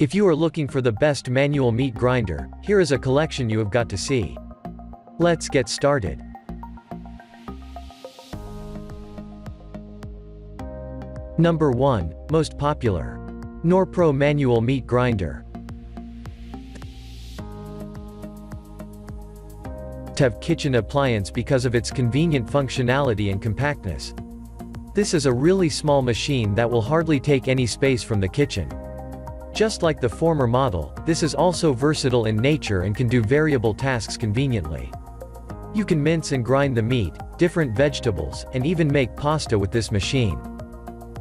If you are looking for the best manual meat grinder, here is a collection you have got to see. Let's get started. Number 1, most popular. Norpro manual meat grinder. Have kitchen appliance because of its convenient functionality and compactness. This is a really small machine that will hardly take any space from the kitchen. Just like the former model, this is also versatile in nature and can do variable tasks conveniently. You can mince and grind the meat, different vegetables, and even make pasta with this machine.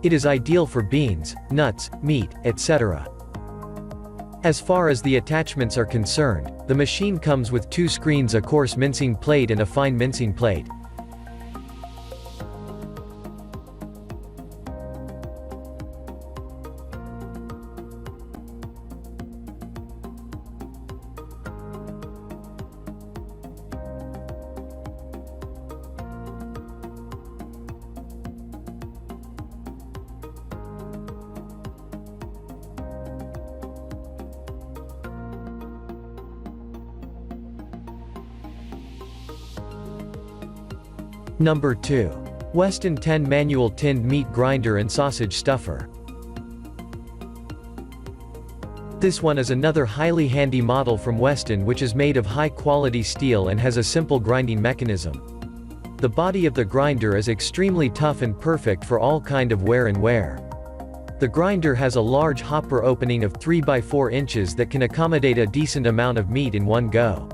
It is ideal for beans, nuts, meat, etc. As far as the attachments are concerned, the machine comes with 2 screens, a coarse mincing plate and a fine mincing plate. Number 2. Weston 10 manual tinned meat grinder and sausage stuffer. This one is another highly handy model from Weston, which is made of high-quality steel and has a simple grinding mechanism. The body of the grinder is extremely tough and perfect for all kind of wear and wear. The grinder has a large hopper opening of 3 by 4 inches that can accommodate a decent amount of meat in one go.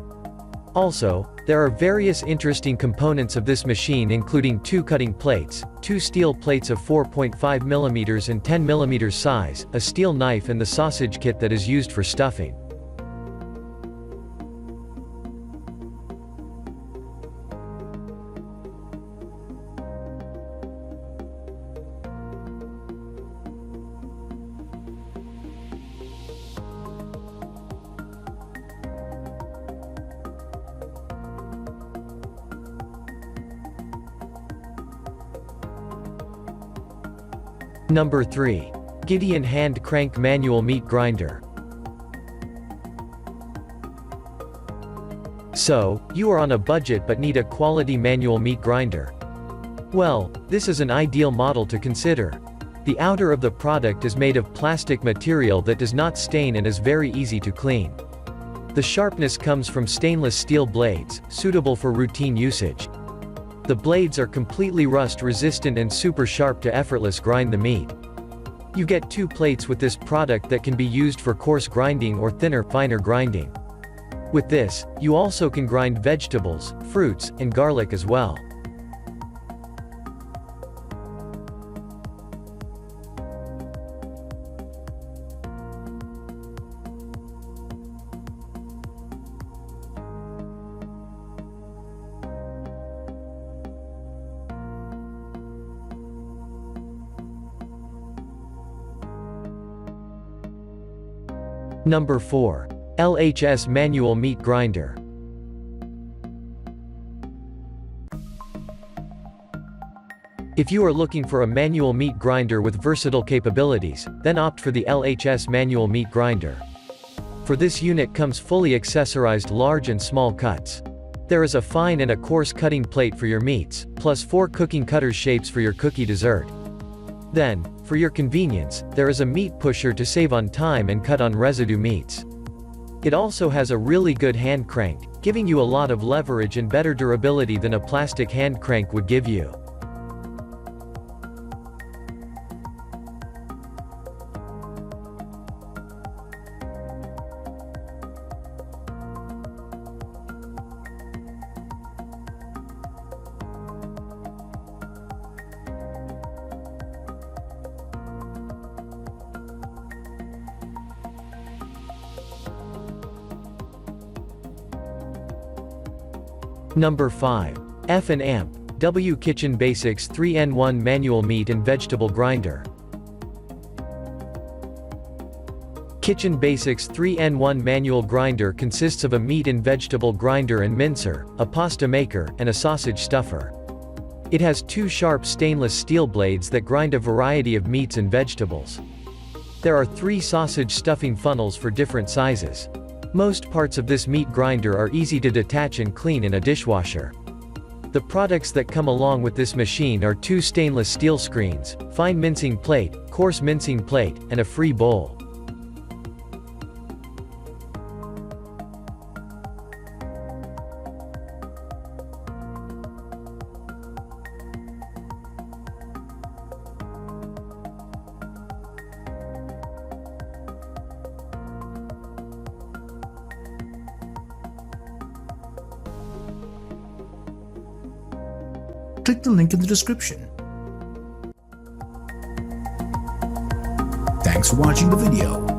Also, there are various interesting components of this machine, including 2 cutting plates, 2 steel plates of 4.5 mm and 10 mm size, a steel knife, and the sausage kit that is used for stuffing. Number 3. Gideon hand crank manual meat grinder. So, you are on a budget but need a quality manual meat grinder? Well, this is an ideal model to consider. The outer of the product is made of plastic material that does not stain and is very easy to clean. The sharpness comes from stainless steel blades, suitable for routine usage. The blades are completely rust resistant and super sharp to effortless grind the meat. You get 2 plates with this product that can be used for coarse grinding or thinner, finer grinding. With this, you also can grind vegetables, fruits, and garlic as well. Number 4. LHS manual meat grinder. If you are looking for a manual meat grinder with versatile capabilities, then opt for the LHS manual meat grinder. For this unit comes fully accessorized large and small cuts. There is a fine and a coarse cutting plate for your meats, plus 4 cooking cutter shapes for your cookie dessert. Then, for your convenience, there is a meat pusher to save on time and cut on residue meats. It also has a really good hand crank, giving you a lot of leverage and better durability than a plastic hand crank would give you. Number 5. F&Amp W Kitchen Basics 3-in-1 Manual Meat and Vegetable Grinder. Kitchen Basics 3-in-1 Manual Grinder consists of a meat and vegetable grinder and mincer, a pasta maker, and a sausage stuffer. It has 2 sharp stainless steel blades that grind a variety of meats and vegetables. There are 3 sausage stuffing funnels for different sizes. Most parts of this meat grinder are easy to detach and clean in a dishwasher. The products that come along with this machine are 2 stainless steel screens, fine mincing plate, coarse mincing plate, and a free bowl. Click the link in the description. Thanks for watching the video.